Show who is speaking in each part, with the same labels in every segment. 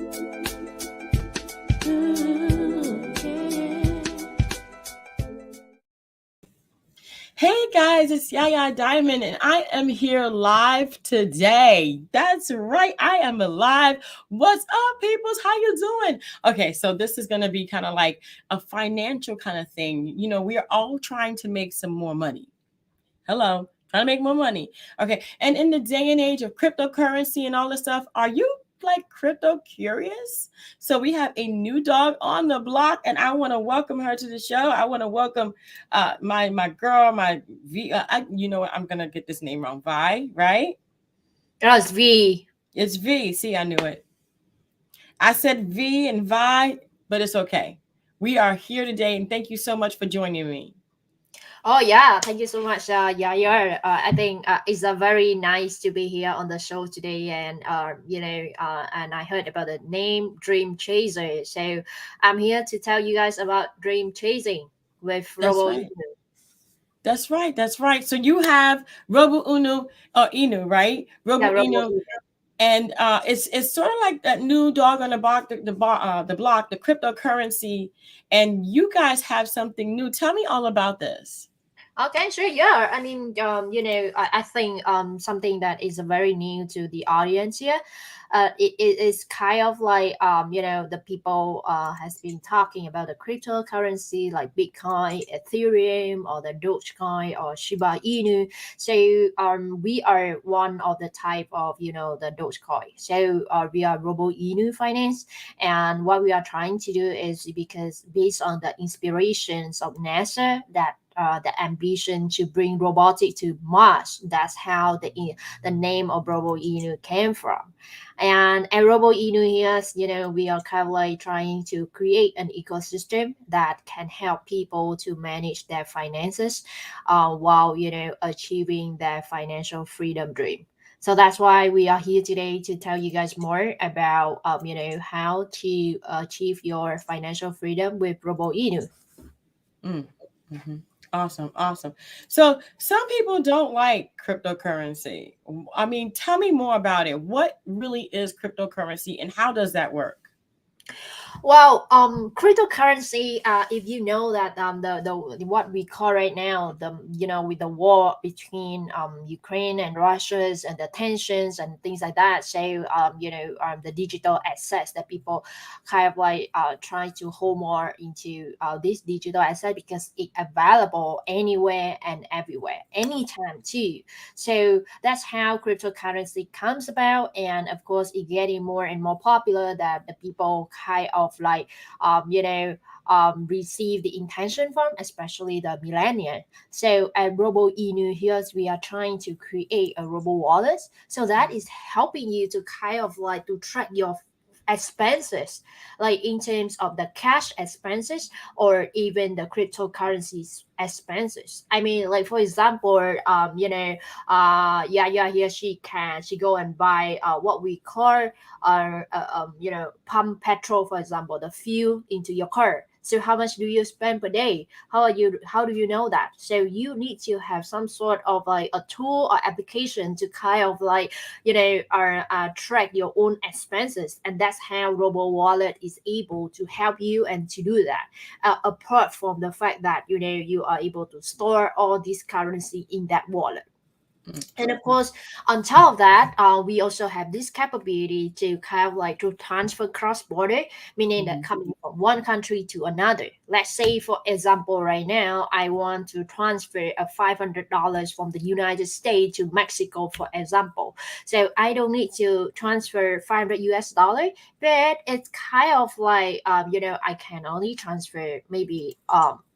Speaker 1: Hey guys, it's Yaya Diamond, and I am here live today. That's right, I am live. What's up, peoples? How you doing? Okay, so this is gonna be kind of like a financial kind of thing. You know, we are all trying to make some more money. Hello, trying to make more money. Okay, and in the day and age of cryptocurrency and all this stuff, are you like crypto curious? So we have a new dog on the block, and I want to welcome her to the show. I want to welcome my girl, my V. You know what? I'm gonna get this name wrong. Vi, right?
Speaker 2: It's V.
Speaker 1: It's V. See, I knew it. I said V and Vi, but it's okay. We are here today, and thank you so much for joining me.
Speaker 2: Oh yeah, thank you so much, Yaya. I think it's very nice to be here on the show today, and and I heard about the name Dream Chaser, so I'm here to tell you guys about dream chasing with
Speaker 1: That's
Speaker 2: Robo
Speaker 1: right.
Speaker 2: Inu.
Speaker 1: That's right. That's right. So you have Robo Inu or Inu, right?
Speaker 2: Yeah,
Speaker 1: Robo
Speaker 2: Robo
Speaker 1: Inu,
Speaker 2: Inu.
Speaker 1: and it's sort of like that new dog on the block, the block, the cryptocurrency, and you guys have something new. Tell me all about this.
Speaker 2: Okay, sure. Yeah, I mean, I think something that is very new to the audience here, it is kind of like the people has been talking about the cryptocurrency like Bitcoin, Ethereum, or the Dogecoin or Shiba Inu. So we are one of the type of the Dogecoin. So we are Robo Inu Finance, and what we are trying to do is because based on the inspirations of NASA that the ambition to bring robotic to Mars. That's how the name of Robo Inu came from. And at Robo Inu here, we are kind of like trying to create an ecosystem that can help people to manage their finances while, achieving their financial freedom dream. So that's why we are here today to tell you guys more about, how to achieve your financial freedom with Robo Inu.
Speaker 1: Mm, hmm. Awesome, awesome. So some people don't like cryptocurrency. I mean, tell me more about it. What really is cryptocurrency, and how does that work?
Speaker 2: Well, cryptocurrency. If you know that the what we call right now with the war between Ukraine and Russia's and the tensions and things like that. So the digital assets that people kind of like try to hold more into this digital asset because it available anywhere and everywhere, anytime too. So that's how cryptocurrency comes about, and of course, it getting more and more popular that the people kind of like receive the intention from, especially the millennial. So at Robo Inu here, we are trying to create a robo wallet, so that is helping you to kind of like to track your expenses, like in terms of the cash expenses or even the cryptocurrencies expenses. I mean, like for example, yeah, here she go and buy what we call pump petrol, for example, the fuel into your car. So how much do you spend per day? How do you know that? So you need to have some sort of like a tool or application to kind of like track your own expenses, and that's how Robo Wallet is able to help you and to do that. Apart from the fact that you are able to store all this currency in that wallet. And of course, on top of that, we also have this capability to kind of like to transfer cross border, meaning that
Speaker 1: Mhm.
Speaker 2: coming from one country to another. Let's say, for example, right now I want to transfer a $500 from the United States to Mexico, for example. So I don't need to transfer 500 US dollar, but it's kind of like I can only transfer maybe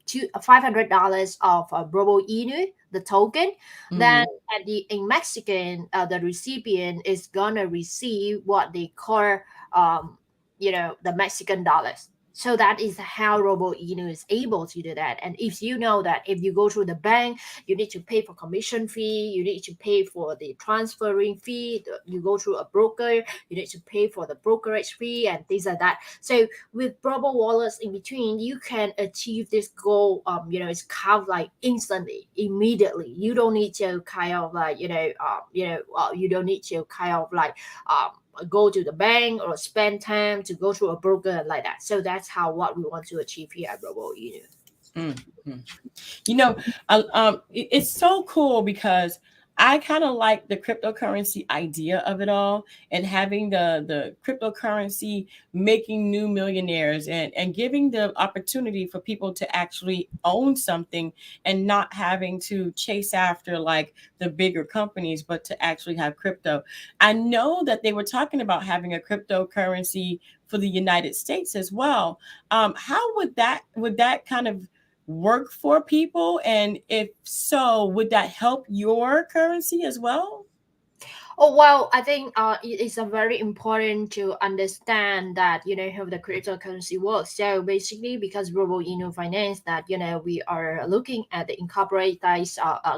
Speaker 2: to $500 of Robo Inu, the token. Then
Speaker 1: Mhm.
Speaker 2: at the in Mexican, the recipient is gonna receive what they call the Mexican dollars. So that is how Robo Inu is able to do that. And if you know that if you go through the bank, you need to pay for commission fee, you need to pay for the transferring fee, you go through a broker, you need to pay for the brokerage fee and things like that. So with Robo wallets in between, you can achieve this goal. It's kind of like instantly, immediately. You don't need to kind of like you don't need to kind of like go to the bank or spend time to go through a broker like that. So that's how what we want to achieve here at Robo Inu.
Speaker 1: Mm-hmm. You know, it's so cool because I kind of like the cryptocurrency idea of it all, and having the cryptocurrency making new millionaires, and giving the opportunity for people to actually own something and not having to chase after like the bigger companies, but to actually have crypto. I know that they were talking about having a cryptocurrency for the United States as well. How would that kind of work for people? And if so, would that help your currency as well?
Speaker 2: Oh well, I think it is a very important to understand that how the cryptocurrency works. So basically, because Robo Inu Finance, that we are looking at the incorporated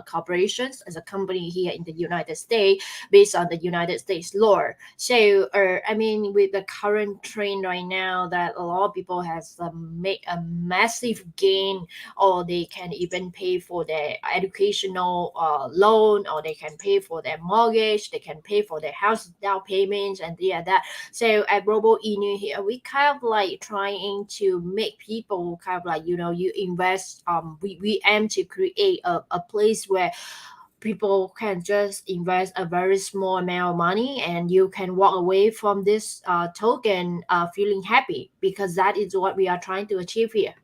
Speaker 2: corporations as a company here in the United States based on the United States law. So I mean, with the current trend right now, that a lot of people has make a massive gain, or they can even pay for their educational loan, or they can pay for their mortgage, they can pay for their house down payments and that. So at Robo Inu here, we kind of like trying to make people kind of like you invest. We aim to create a place where people can just invest a very small amount of money, and you can walk away from this token feeling happy, because that is what we are trying to achieve here.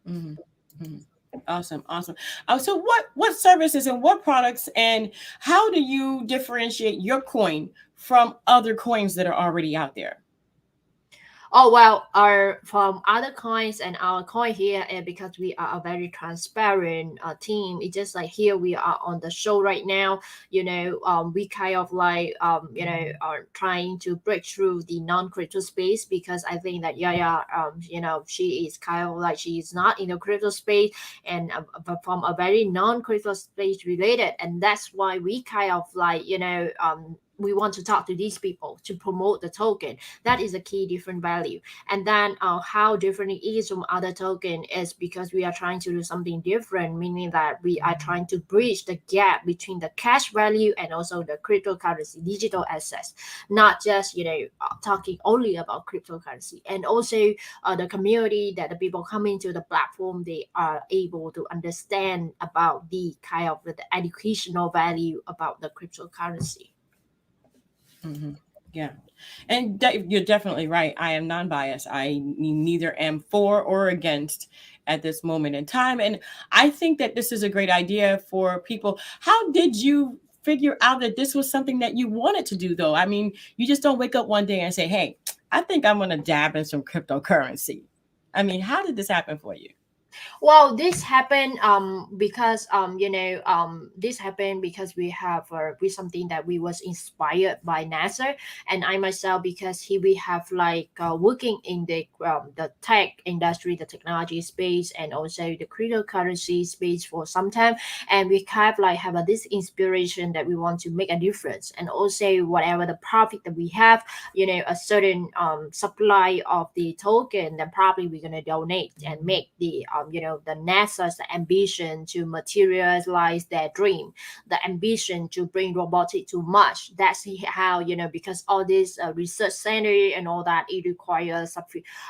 Speaker 1: Mhm, mhm. Awesome, awesome. So what services and what products, and how do you differentiate your coin from other coins that are already out there?
Speaker 2: Oh well, our from other coins and our coin here, and because we are a very transparent team, it's just like here we are on the show right now. We kind of like are trying to break through the non-crypto space, because I think that she is kind of like she is not in the crypto space, and but from a very non-crypto space related, and that's why we kind of like we want to talk to these people to promote the token. That is a key different value. And then how different it is from other token is because we are trying to do something different, meaning that we are trying to bridge the gap between the cash value and also the cryptocurrency digital assets, not just talking only about cryptocurrency. And also the community that the people come into the platform, they are able to understand about the kind of the educational value about the cryptocurrency.
Speaker 1: Hmm. Yeah. And you're definitely right. I am non-biased. I neither am for or against at this moment in time. And I think that this is a great idea for people. How did you figure out that this was something that you wanted to do, though? I mean, you just don't wake up one day and say, hey, I think I'm going to dab in some cryptocurrency. I mean, how did this happen for you?
Speaker 2: Well, this happened because this happened because we have we something that we was inspired by NASA, and I myself, because we have like working in the tech industry, the technology space, and also the cryptocurrency space for some time, and we kind of like have this inspiration that we want to make a difference, and also whatever the profit that we have, a certain supply of the token, then probably we're gonna donate and make the the NASA's ambition to materialize their dream, the ambition to bring robotics to Mars. That's how because all this research center and all that, it requires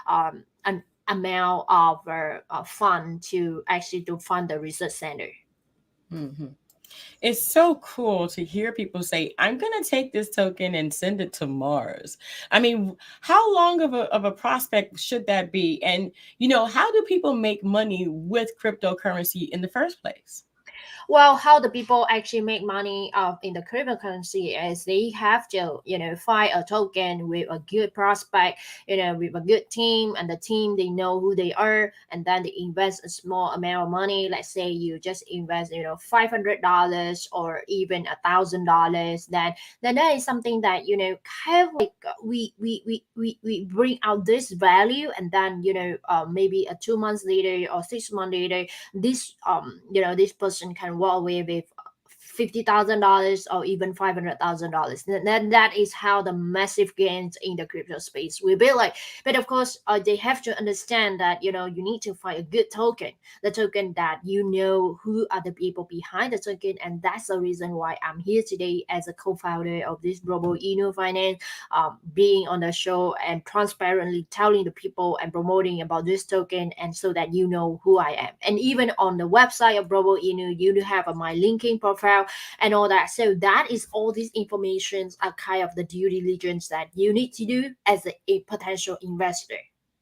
Speaker 2: an amount of fund to actually to fund the research center.
Speaker 1: Hmm. It's so cool to hear people say, I'm going to take this token and send it to Mars. I mean, how long of a prospect should that be? And, how do people make money with cryptocurrency in the first place?
Speaker 2: Well, how the people actually make money in the cryptocurrency is they have to, find a token with a good prospect, with a good team, and the team, they know who they are, and then they invest a small amount of money. Let's say you just invest, $500 or even $1,000. Then that is something that kind of like we bring out this value, and then maybe a 2 months later or 6 months later, this this person can walk away with $50,000 or even $500,000. Then that is how the massive gains in the crypto space will be like. But of course, they have to understand that you need to find a good token, the token that who are the people behind the token, and that's the reason why I'm here today as a co-founder of this Robo Inu Finance, being on the show and transparently telling the people and promoting about this token, and so that you know who I am. And even on the website of Robo Inu, you do have my linking profile and all that. So that is all these informations are kind of the due diligence that you need to do as a potential investor.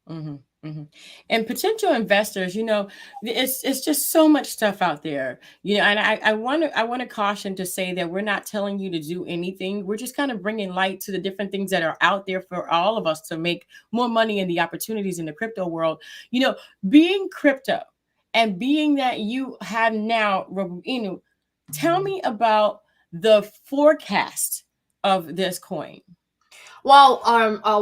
Speaker 1: Mm-hmm, mm-hmm. And potential investors, it's just so much stuff out there, and I want to caution to say that we're not telling you to do anything. We're just kind of bringing light to the different things that are out there for all of us to make more money in the opportunities in the crypto world. Being crypto and being that you have now, Robo Inu, tell me about the forecast of this coin.
Speaker 2: Well,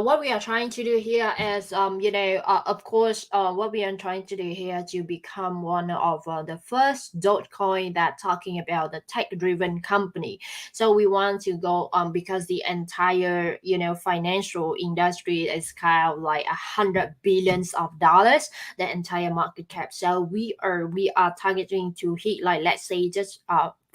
Speaker 2: what we are trying to do here is, of course, what we are trying to do here to become one of the first Dogecoin that talking about the tech-driven company. So we want to go because the entire financial industry is kind of like $100 billions, the entire market cap. So we are targeting to hit, like, let's say just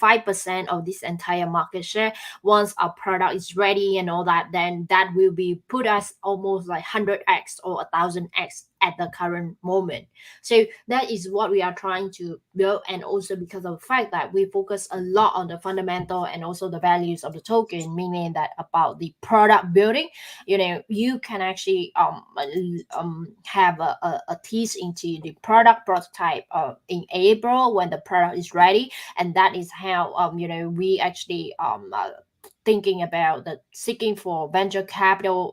Speaker 2: 5% of this entire market share. Once our product is ready and all that, then that will be put us almost like 100x or 1000x at the current moment. So that is what we are trying to build. And also because of the fact that we focus a lot on the fundamental and also the values of the token, meaning that about the product building, you can actually have a tease into the product prototype in April when the product is ready. And that is how we actually thinking about the seeking for venture capital,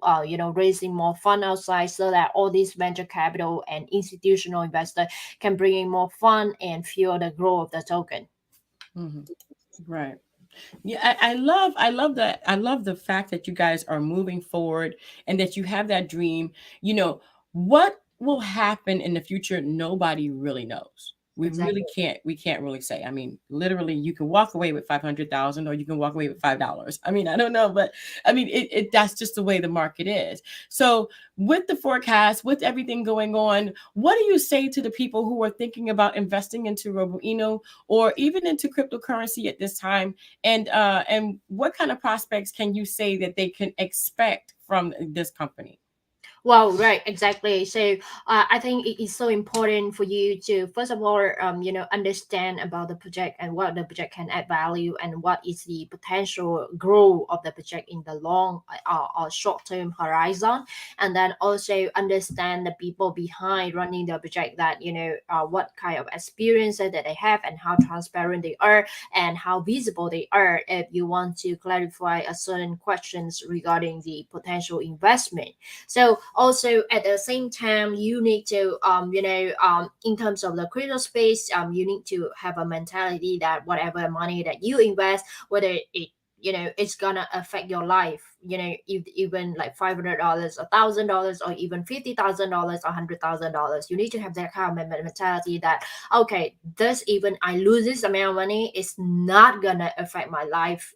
Speaker 2: raising more fund outside, so that all these venture capital and institutional investors can bring in more fund and fuel the growth of the token.
Speaker 1: Mm-hmm. Right. Yeah, I love the fact that you guys are moving forward and that you have that dream. What will happen in the future, nobody really knows. We
Speaker 2: Exactly.
Speaker 1: really can't we can't really say. I mean, literally you can walk away with 500,000 or you can walk away with $5. I mean, I don't know, but I mean it that's just the way the market is. So with the forecast, with everything going on, what do you say to the people who are thinking about investing into Robo Inu or even into cryptocurrency at this time? And what kind of prospects can you say that they can expect from this company?
Speaker 2: Well, right, exactly. So I think it is so important for you to first of all, understand about the project and what the project can add value and what is the potential growth of the project in the long or short term horizon, and then also understand the people behind running the project, that what kind of experience that they have and how transparent they are and how visible they are if you want to clarify a certain questions regarding the potential investment. So also at the same time, you need to in terms of the crypto space, you need to have a mentality that whatever money that you invest, whether it it's gonna affect your life, if, even like $500, $1,000, or even $50,000 or $100,000, you need to have that kind of mentality that, okay, this, even I lose this amount of money, it's not gonna affect my life,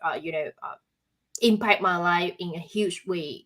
Speaker 2: impact my life in a huge way.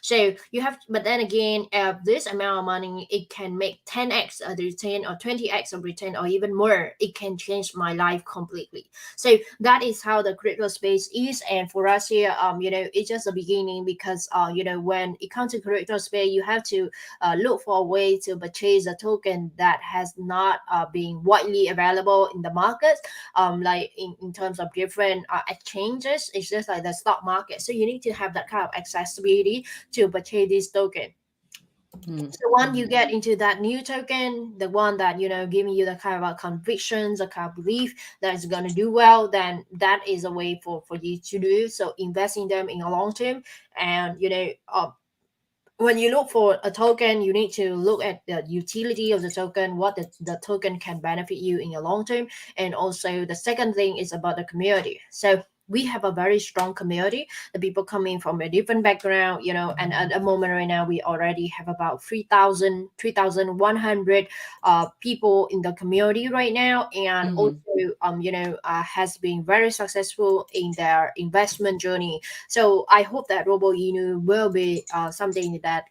Speaker 2: So you have, but then again, this amount of money, it can make 10x a return or 20x a return or even more. It can change my life completely. So that is how the crypto space is. And for us here, it's just a beginning, because when it comes to crypto space, you have to look for a way to purchase a token that has not been widely available in the market, like in terms of different exchanges. It's just like the stock market. So you need to have that kind of accessibility to purchase this token.
Speaker 1: Mm-hmm.
Speaker 2: So once you get into that new token, the one that giving you the kind of convictions, the kind of belief that it's gonna do well, then that is a way for you to do. So invest in them in a long term, and when you look for a token, you need to look at the utility of the token, what the token can benefit you in the long term. And also the second thing is about the community. So we have a very strong community, the people coming from a different background, and at the moment right now we already have about 3,100 people in the community right now, and also
Speaker 1: Mhm.
Speaker 2: has been very successful in their investment journey. So I hope that Robo Inu will be something that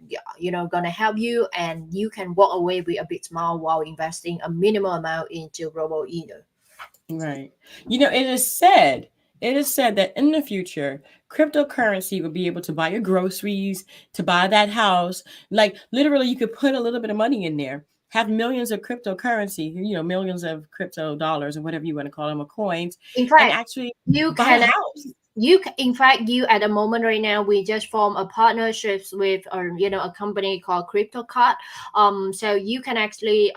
Speaker 2: gonna help you, and you can walk away with a big smile while investing a minimal amount into Robo Inu.
Speaker 1: Right. It is said that in the future, cryptocurrency will be able to buy your groceries, to buy that house. Like literally, you could put a little bit of money in there, have millions of cryptocurrency, millions of crypto dollars or whatever you want to call them, or coins,
Speaker 2: In
Speaker 1: and
Speaker 2: fact,
Speaker 1: actually
Speaker 2: you
Speaker 1: buy a
Speaker 2: can
Speaker 1: house.
Speaker 2: in fact, you at the moment right now, we just form a partnerships with a company called CryptoCard. So you can actually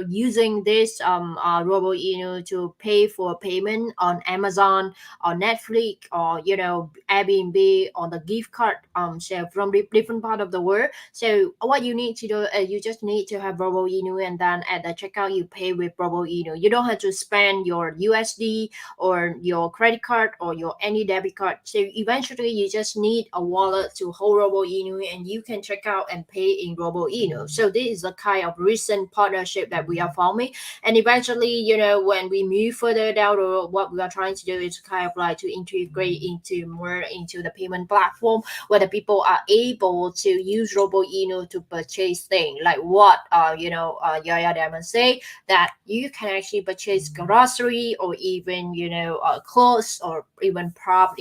Speaker 2: using this Robo to pay for payment on Amazon or Netflix or Airbnb on the gift card, so from different part of the world. So what you need to do, you just need to have Robo and then at the checkout you pay with Robo You don't have to spend your USD or your credit card or your any debit card. So eventually you just need a wallet to hold Robo Inu, and you can check out and pay in Robo Inu. So this is a kind of recent partnership that we are forming. And eventually, when we move further down the road, what we are trying to do is kind of like to integrate into more into the payment platform where the people are able to use Robo Inu to purchase things like what Yaya Diamond say, that you can actually purchase grocery or even clothes or even property.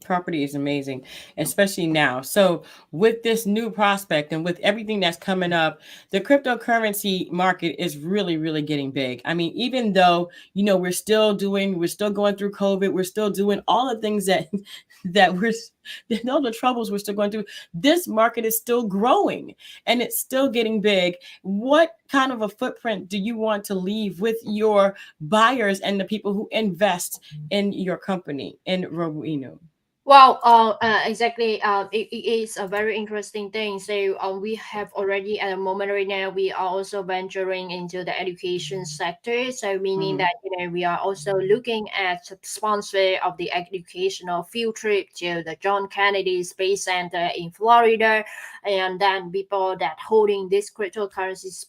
Speaker 1: Property is amazing, especially now. So, with this new prospect and with everything that's coming up, the cryptocurrency market is really, really getting big. I mean, even though we're still going through COVID, we're still doing all the things that that we're all the troubles we're still going through. This market is still growing and it's still getting big. What kind of a footprint do you want to leave with your buyers and the people who invest in your company in Robo Inu?
Speaker 2: Well, exactly. It is a very interesting thing. So, we have already at the moment right now, we are also venturing into the education sector. So, meaning
Speaker 1: Mm-hmm.
Speaker 2: that we are also looking at sponsor of the educational field trip to the John Kennedy Space Center in Florida, and then people that holding this cryptocurrency,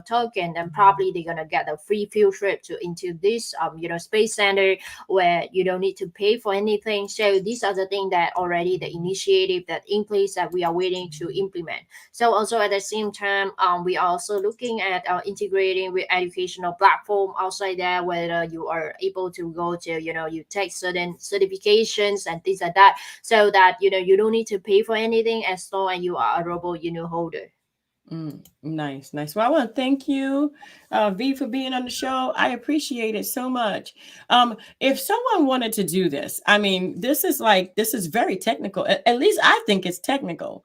Speaker 2: token, then probably they're gonna get a free field trip to into this space center where you don't need to pay for anything. So these are the things that already the initiative that in place that we are waiting to implement. So also at the same time, we are also looking at integrating with educational platform outside there, whether you are able to go to you take certain certifications and things like that, so that you don't need to pay for anything as long as you are a Robo holder.
Speaker 1: Nice, nice. Well, I want to thank you, V, for being on the show. I appreciate it so much. If someone wanted to do this, I mean, this is very technical. At least I think it's technical.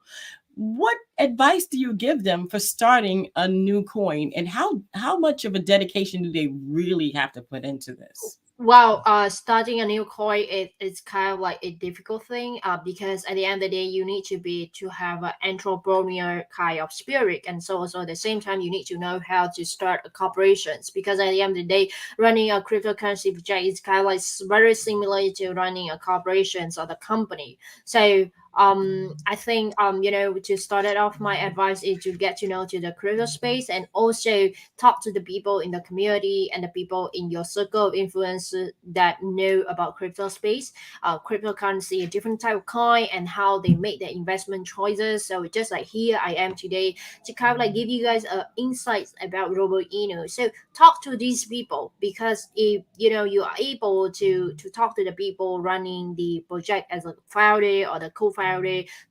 Speaker 1: What advice do you give them for starting a new coin, and how much of a dedication do they really have to put into this?
Speaker 2: Well, starting a new coin it's kind of like a difficult thing, because at the end of the day you need to have an entrepreneur kind of spirit, and so also at the same time you need to know how to start a corporations, because at the end of the day running a cryptocurrency project is kind of like very similar to running a corporations or the company. So I think to start it off, my advice is to get to know to the crypto space, and also talk to the people in the community and the people in your circle of influence that know about crypto space, cryptocurrency, a different type of coin, and how they make their investment choices. So just like here I am today to kind of like give you guys insights about Robo Inu. So talk to these people, because if you are able to talk to the people running the project as a founder or the co-founder,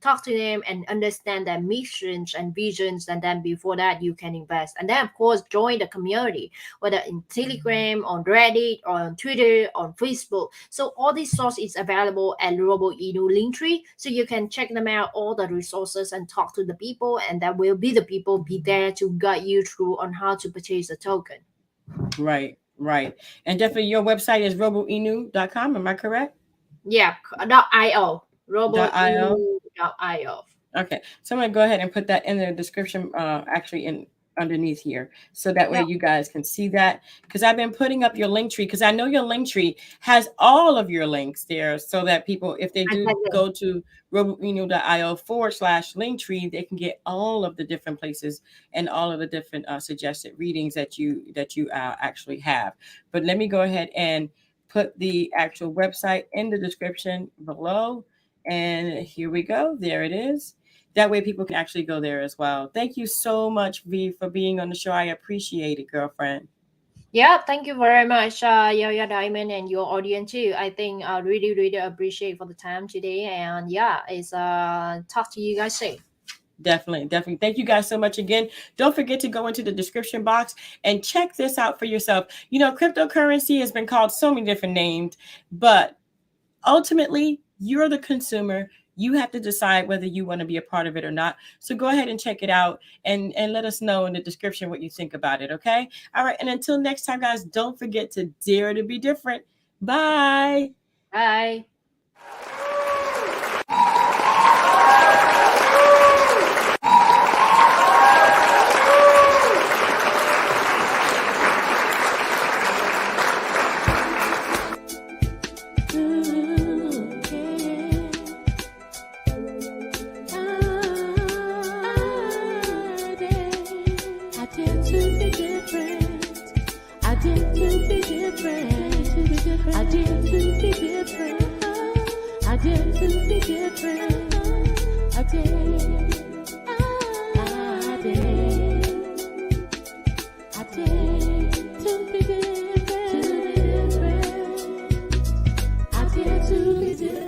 Speaker 2: talk to them and understand their missions and visions, and then before that you can invest, and then of course join the community, whether in Telegram, on Reddit, or on Twitter, on Facebook. So all these sources is available at Robo Inu Linktree, so you can check them out, all the resources, and talk to the people, and that will be the people be there to guide you through on how to purchase a token.
Speaker 1: Right, right. And definitely your website is roboinu.com. Am I correct?
Speaker 2: Yeah, .io,
Speaker 1: .io.
Speaker 2: roboinu.io.
Speaker 1: Okay, so I'm gonna go ahead and put that in the description. Actually, in underneath here, so that way
Speaker 2: Yeah.
Speaker 1: you guys can see that, because I've been putting up your link tree, because I know your link tree has all of your links there, so that people, if they do
Speaker 2: Exactly.
Speaker 1: go to roboinu.io/link tree, they can get all of the different places and all of the different suggested readings that you actually have. But let me go ahead and put the actual website in the description below, and here we go. There it is. That way people can actually go there as well. Thank you so much, V, for being on the show. I appreciate it, girlfriend.
Speaker 2: Yeah, thank you very much, Yo Diamond, and your audience too. I think I really appreciate for the time today, and yeah, it's talk to you guys soon.
Speaker 1: Definitely. Thank you guys so much again. Don't forget to go into the description box and check this out for yourself. You know, cryptocurrency has been called so many different names, but ultimately, you're the consumer. You have to decide whether you want to be a part of it or not. So go ahead and check it out and let us know in the description what you think about it, okay? All right, and until next time, guys, don't forget to dare to be different. Bye.
Speaker 2: Bye.
Speaker 3: To be different.